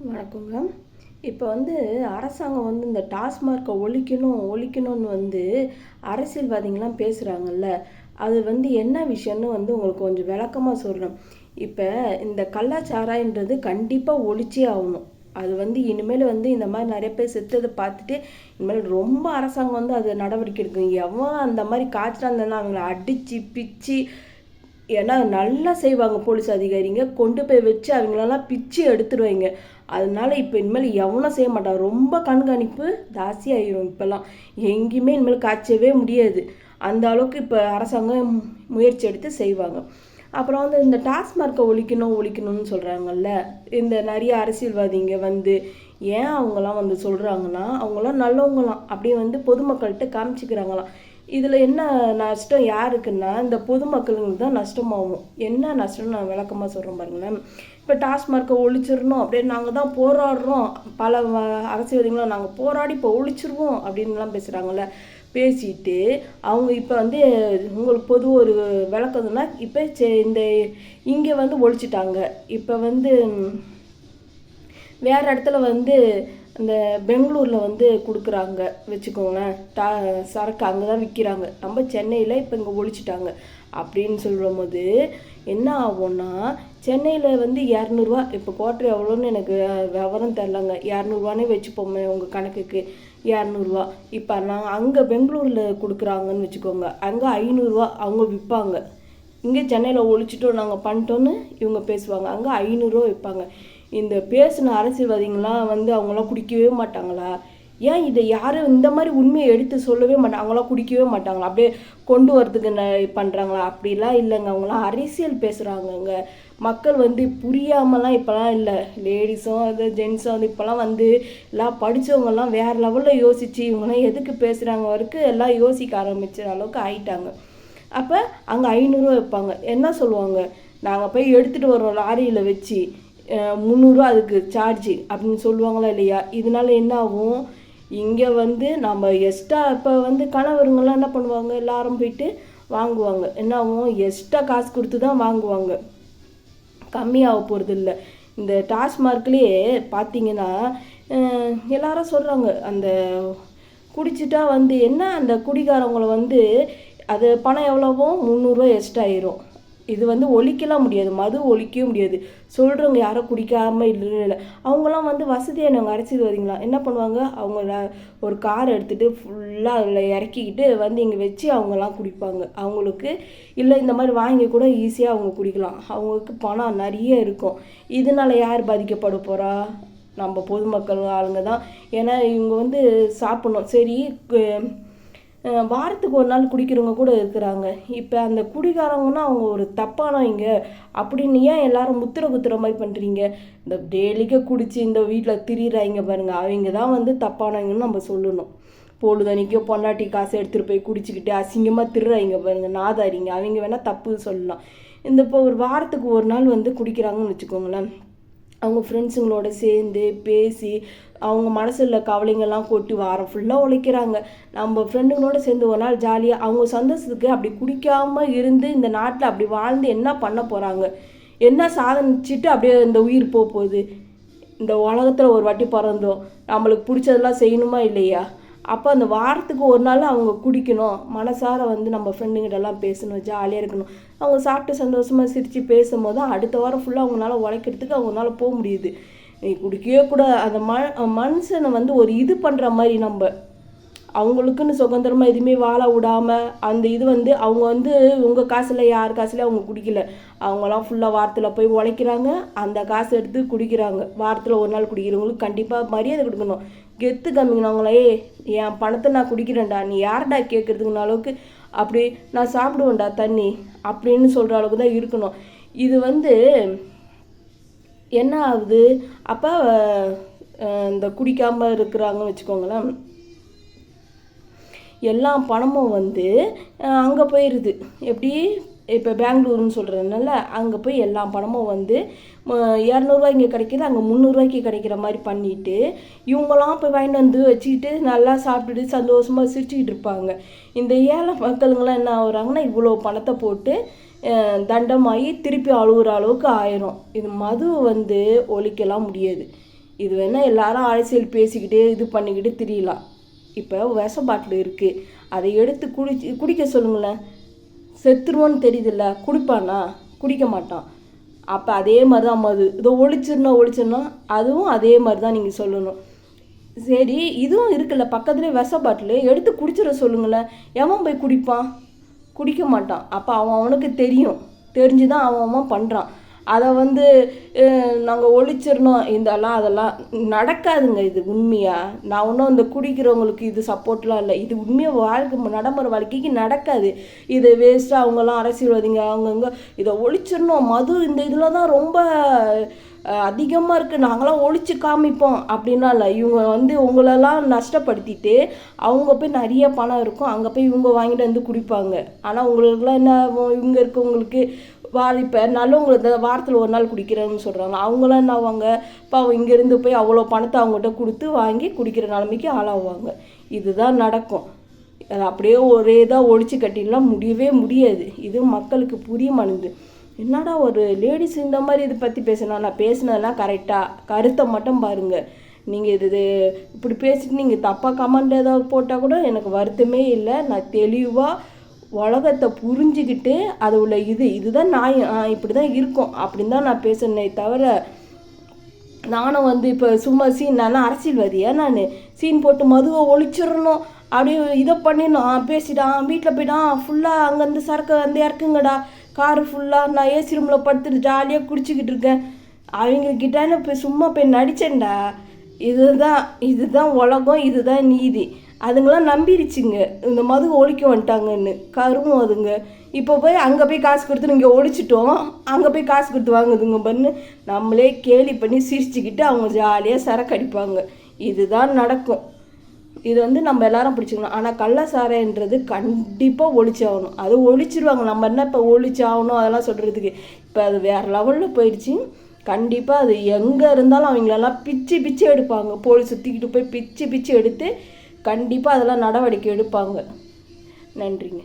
வணக்கங்க. இப்போ அரசாங்கம் இந்த டாஸ்மார்க்கை ஒழிக்கணும்னு அரசியல்வாதிங்கலாம் பேசுகிறாங்கல்ல. அது என்ன விஷயம்னு உங்களுக்கு கொஞ்சம் விளக்கமாக சொல்கிறேன். இப்போ இந்த கள்ளச்சாராயன்றது கண்டிப்பாக ஒழிச்சே ஆகணும். அது இனிமேல் இந்த மாதிரி நிறைய பேர் செத்ததை பார்த்துட்டு இனிமேல் ரொம்ப அரசாங்கம் அது நடவடிக்கை எடுக்கும். எவன் அந்த மாதிரி காய்ச்சலாக இருந்தாலும் அவங்கள அடித்து பிச்சு, ஏன்னா நல்லா செய்வாங்க போலீஸ் அதிகாரிங்க, கொண்டு போய் வச்சு அவங்களெல்லாம் பிச்சு எடுத்துடுவாங்க. அதனால இப்போ இனிமேல் எவனும் செய்ய மாட்டான். ரொம்ப கண்காணிப்பு ஜாஸ்தியாகிடும். இப்போல்லாம் எங்கேயுமே இனிமேல் காய்ச்சவே முடியாது. அந்த அளவுக்கு இப்போ அரசாங்கம் முயற்சி எடுத்து செய்வாங்க. அப்புறம் இந்த டாஸ்மார்க்கை ஒழிக்கணும்னு சொல்கிறாங்கல்ல. இந்த நிறைய அரசியல்வாதிங்க ஏன் அவங்களாம் சொல்கிறாங்கன்னா, அவங்களாம் நல்லவங்களாம் அப்படியே பொதுமக்கள்கிட்ட காமிச்சிக்கிறாங்களாம். இதில் என்ன நஷ்டம் யாருக்குன்னா, இந்த பொதுமக்களுக்கு தான் நஷ்டமாகும். என்ன நஷ்டம்னு நான் விளக்கமாக சொல்கிறேன் பாருங்களேன். இப்போ டாஸ்மார்க்கை ஒழிச்சிடணும் அப்படின்னு நாங்கள் தான் போராடுறோம், பல அரசியல்வாதிகளும் நாங்கள் போராடி இப்போ ஒழிச்சிருவோம் அப்படின்லாம் பேசுகிறாங்கல்ல. பேசிட்டு அவங்க இப்போ உங்களுக்கு பொது ஒரு விளக்கம்னா, இப்போ இந்த இங்கே ஒழிச்சிட்டாங்க. இப்போ வேறு இடத்துல இந்த பெங்களூரில் கொடுக்குறாங்க வச்சுக்கோங்களேன். சரக்கு அங்கே தான் விற்கிறாங்க. நம்ம சென்னையில் இப்போ இங்கே ஒழிச்சிட்டாங்க அப்படின்னு சொல்லும் போது என்ன ஆகும்னா, சென்னையில் 200ரூவா, இப்போ குவார்ட்ரு எவ்வளோன்னு எனக்கு விவரம் தெரிலங்க, 200ரூவானே வச்சுப்போமே உங்கள் கணக்குக்கு, 200ரூவா. இப்போ நான் அங்கே பெங்களூரில் கொடுக்குறாங்கன்னு வச்சுக்கோங்க, அங்கே 500ரூவா அவங்க விற்பாங்க. இங்கே சென்னையில் ஒழிச்சிட்டோம் நாங்கள் பண்ணிட்டோன்னு இவங்க பேசுவாங்க, அங்கே 500ரூவா விற்பாங்க. இந்த பேசின அரசியல்வாதிங்களாம் அவங்களாம் குடிக்கவே மாட்டாங்களா? ஏன் இதை யாரும் இந்த மாதிரி உண்மையை எடுத்து சொல்லவே மாட்டாங்க? அவங்களாம் குடிக்கவே மாட்டாங்களா? அப்படியே கொண்டு வரதுக்கு பண்ணுறாங்களா? அப்படிலாம் இல்லைங்க. அவங்களாம் அரசியல் பேசுகிறாங்கங்க. மக்கள் புரியாமலாம் இப்போலாம் இல்லை. லேடிஸும் ஜென்ஸும் இப்போலாம் எல்லாம் படித்தவங்கலாம் வேறு லெவலில் யோசித்து இவங்களாம் எதுக்கு பேசுகிறாங்க வரைக்கும் எல்லாம் யோசிக்க ஆரம்பிச்ச அளவுக்கு ஆயிட்டாங்க. அப்போ அங்கே 500ரூவா வைப்பாங்க. என்ன சொல்லுவாங்க, நாங்கள் போய் எடுத்துகிட்டு வரோம் லாரியில் வச்சு, 300ரூவா அதுக்கு சார்ஜி அப்படின்னு சொல்லுவாங்களா இல்லையா? இதனால என்ன ஆகும், இங்கே நம்ம எக்ஸ்ட்ரா இப்போ கணவருங்கெல்லாம் என்ன பண்ணுவாங்க, எல்லாரும் போயிட்டு வாங்குவாங்க. என்ன ஆகும், எக்ஸ்ட்ரா காசு கொடுத்து தான் வாங்குவாங்க, கம்மியாக போகிறது இல்லை. இந்த டாஸ்மார்க்லேயே பார்த்தீங்கன்னா எல்லாரும் சொல்கிறாங்க, அந்த குடிச்சிட்டா என்ன அந்த குடிகாரவங்களை அது பணம் எவ்வளவோ 300ரூவா எக்ஸ்ட்ரா ஆயிரும். இது ஒழிக்கலாம் முடியாது, மது ஒழிக்கவே முடியாது. சொல்கிறவங்க யாரும் குடிக்காமல் இல்லை. அவங்களாம் வசதியானவங்க அரசியல்வாதிங்களாம் என்ன பண்ணுவாங்க, அவங்கள ஒரு கார் எடுத்துகிட்டு ஃபுல்லாக அதில் இறக்கிக்கிட்டு இங்கே வச்சு அவங்களாம் குடிப்பாங்க. அவங்களுக்கு இல்லை இந்த மாதிரி வாங்கி கூட ஈஸியாக அவங்க குடிக்கலாம். அவங்களுக்கு பணம் நிறைய இருக்கும். இதனால் யார் பாதிக்கப்பட போகிறா? நம்ம பொதுமக்கள் ஆளுங்க தான். ஏன்னா இவங்க சாப்பிட்ணும். சரி, வாரத்துக்கு ஒரு நாள் குடிக்கிறவங்க கூட இருக்கிறாங்க. இப்போ அந்த குடிகாரங்கன்னா அவங்க ஒரு தப்பானவங்க அப்படின்னு ஏன் எல்லாரும் குத்துற மாதிரி பண்ணுறீங்க? இந்த டெய்லிக்கு குடிச்சு இந்த வீட்டில் திரியிறாங்க பாருங்க, அவங்க தான் தப்பானவங்கன்னு நம்ம சொல்லணும். பொழுதன்னைக்கு பொண்டாட்டி காசை எடுத்துகிட்டு போய் குடிச்சிக்கிட்டு அசிங்கமாக திரிறாங்க பாருங்க, நாதாரிங்க, அவங்க வேணால் தப்பு சொல்லலாம். இப்போ ஒரு வாரத்துக்கு ஒரு நாள் குடிக்கிறாங்கன்னு வச்சுக்கோங்களேன். அவங்க ஃப்ரெண்ட்ஸுங்களோட சேர்ந்து பேசி அவங்க மனசில் கவலைங்கள்லாம் கொட்டி வாரம் ஃபுல்லாக உழைக்கிறாங்க. நம்ம ஃப்ரெண்டுங்களோட சேர்ந்து ஒரு நாள் ஜாலியாக அவங்க சந்தோஷத்துக்கு அப்படி குடிக்காமல் இருந்து இந்த நாட்டில் அப்படி வாழ்ந்து என்ன பண்ண போகிறாங்க? என்ன சாதிச்சுட்டு அப்படியே இந்த உயிர் போகுது? இந்த உலகத்தில் ஒரு வாட்டி பிறந்தோம், நம்மளுக்கு பிடிச்சதெல்லாம் செய்யணுமா இல்லையா? அப்போ அந்த வாரத்துக்கு ஒரு நாள் அவங்க குடிக்கணும், மனசார நம்ம ஃப்ரெண்டுங்கிட்டலாம் பேசணும், ஜாலியாக இருக்கணும். அவங்க சாப்பிட்டு சந்தோஷமாக சிரித்து பேசும்போது தான் அடுத்த வாரம் ஃபுல்லாக அவங்களால உழைக்கிறதுக்கு அவங்களால போக முடியுது. நீ குடிக்கவே கூட அந்த மனுஷனை ஒரு இது பண்ணுற மாதிரி நம்ம அவங்களுக்குன்னு சுதந்திரமாக எதுவுமே வாழ விடாமல் அந்த இது அவங்க உங்கள் காசில் யார் காசுல அவங்க குடிக்கல. அவங்களாம் ஃபுல்லாக வாரத்தில் போய் உழைக்கிறாங்க, அந்த காசு எடுத்து குடிக்கிறாங்க. வாரத்தில் ஒரு நாள் குடிக்கிறவங்களுக்கு கண்டிப்பாக மரியாதை கொடுக்கணும். கெத்து காமிக்கணுங்களே, என் பணத்தை நான் குடிக்கிறேன்டா, நீ யார்டா கேட்குறதுக்குன அளவுக்கு, அப்படி நான் சாப்பிடுவேன்டா தண்ணி அப்படின்னு சொல்கிற அளவுக்கு தான் இருக்கணும். இது என்ன ஆகுது, அப்போ இந்த குடிக்காமல் இருக்கிறாங்கன்னு வச்சுக்கோங்களேன், எல்லா பணமும் அங்கே போயிடுது. எப்படி இப்போ பெங்களூருன்னு சொல்கிறதுனால அங்கே போய் எல்லா பணமும் 200ரூவா இங்கே கிடைக்கிது, அங்கே 300ரூவாய்க்கு கிடைக்கிற மாதிரி பண்ணிவிட்டு இவங்களாம் போய் வாங்கிட்டு வச்சுக்கிட்டு நல்லா சாப்பிட்டுட்டு சந்தோஷமாக சிரிச்சுக்கிட்டு இருப்பாங்க. இந்த ஏழை மக்களுங்களாம் என்ன ஆகுறாங்கன்னா, இவ்வளோ பணத்தை போட்டு தண்டமாகி திருப்பி அழுகுற அளவுக்கு ஆயிரும். இது மது ஒழிக்கலாம் முடியாது. இது வேணால் எல்லாரும் அரசியல் பேசிக்கிட்டு இது பண்ணிக்கிட்டு திரியலாம். இப்போ விஷ பாட்டில் இருக்குது, அதை எடுத்து குடிக்க சொல்லுங்களேன். செத்துருவோன்னு தெரியுதுல்ல, குடிப்பானா? குடிக்க மாட்டான். அப்போ அதே மாதிரி தான் மது. இதை ஒழிச்சிடணும் அதுவும் அதே மாதிரி தான் நீங்கள் சொல்லணும். சரி, இதுவும் இருக்குல்ல பக்கத்துலேயே விஷ பாட்டில், எடுத்து குடிச்சிட சொல்லுங்களேன். எவன் போய் குடிப்பான்? குடிக்க மாட்டான். அப்போ அவனுக்கு தெரிஞ்சு தான் அவன் பண்ணுறான். அதை நாங்கள் ஒழிச்சிடணும் அதெல்லாம் நடக்காதுங்க. இது உண்மையாக நான் ஒன்றும் இந்த குடிக்கிறவங்களுக்கு இது சப்போர்ட்லாம் இல்லை. இது உண்மையாக வாழ்க்கை நடைமுறை வாழ்க்கைக்கு நடக்காது. இது வேஸ்ட்டாக அவங்கெல்லாம் அரசியல்வாதிங்க அவங்கவுங்க இதை ஒழிச்சிடணும். மது இந்த இதில் தான் ரொம்ப அதிகமாக இருக்குது, நாங்களாம் ஒழிச்சு காமிப்போம் அப்படின்னா இல்லை. இவங்க உங்களெல்லாம் நஷ்டப்படுத்திட்டு அவங்க போய் நிறைய பணம் இருக்கும், அங்கே போய் இவங்க வாங்கிட்டு குடிப்பாங்க. ஆனால் உங்களுக்குலாம் என்ன, இவங்க இருக்கவங்களுக்கு இப்போ நல்லவங்களுக்கு வாரத்தில் ஒரு நாள் குடிக்கிறேன்னு சொல்கிறாங்க. அவங்களாம் என்ன ஆவாங்க? இப்போ அவங்க இங்கேருந்து போய் அவ்வளோ பணத்தை அவங்ககிட்ட கொடுத்து வாங்கி குடிக்கிற நிலைமைக்கு ஆளாவாங்க. இதுதான் நடக்கும். அது அப்படியே ஒரே இதாக ஒழிச்சு கட்டிடலாம் முடியவே முடியாது. இது மக்களுக்கு புரிய மாட்டேங்குது. என்னடா ஒரு லேடிஸ் இந்த மாதிரி இதை பற்றி பேசினா, நான் பேசினதெல்லாம் கரெக்டாக கருத்தை மட்டும் பாருங்கள். நீங்கள் இது இப்படி பேசிட்டு நீங்கள் தப்பாக கமெண்ட் ஏதாவது போட்டால் கூட எனக்கு வருத்தமே இல்லை. நான் தெளிவாக உலகத்தை புரிஞ்சுக்கிட்டு அது உள்ள இதுதான் நியாயம், இப்படி தான் இருக்கும் அப்படின்னு தான் நான் பேசுனே தவிர, நானும் இப்போ சும்மா நான்லாம் அரசியல்வாதியா? நான் சீன் போட்டு மதுவை ஒழிச்சிடணும் அப்படியே இதை பண்ணிடணும் பேசிட்டான், வீட்டில் போய்ட்டான் ஃபுல்லாக அங்கேருந்து சரக்கு இறக்குங்கடா, காரு ஃபுல்லாக நான் ஏசி ரூமில் படுத்துட்டு ஜாலியாக குடிச்சிக்கிட்டு இருக்கேன் அவங்கக்கிட்ட இப்போ சும்மா போய் நடித்தேன்டா. இதுதான் உலகம், இதுதான் நீதி. அதுங்களாம் நம்பிடுச்சுங்க இந்த மது ஒழிக்க வந்துட்டாங்கன்னு. கருவும் அதுங்க இப்போ போய் அங்கே போய் காசு கொடுத்து இங்கே ஒழிச்சிட்டோம், அங்கே போய் காசு கொடுத்து வாங்குதுங்க பண்ணு நம்மளே கேலி பண்ணி சிரிச்சுக்கிட்டு அவங்க ஜாலியாக சரக்கு அடிப்பாங்க. இதுதான் நடக்கும். இது நம்ம எல்லாரும் பிடிச்சிக்கணும். ஆனால் கள்ளசாரைன்றது கண்டிப்பாக ஒழிச்சாகணும். அது ஒழிச்சிருவாங்க. நம்ம என்ன இப்போ ஒழிச்சாகணும் அதெல்லாம் சொல்கிறதுக்கு? இப்போ அது வேறு லெவலில் போயிடுச்சு. கண்டிப்பாக அது எங்கே இருந்தாலும் அவங்களெல்லாம் பிச்சு எடுப்பாங்க. போலீஸ் சுற்றிக்கிட்டு போய் பிச்சு எடுத்து கண்டிப்பாக அதெல்லாம் நடவடிக்கை எடுப்பாங்க. நன்றிங்க.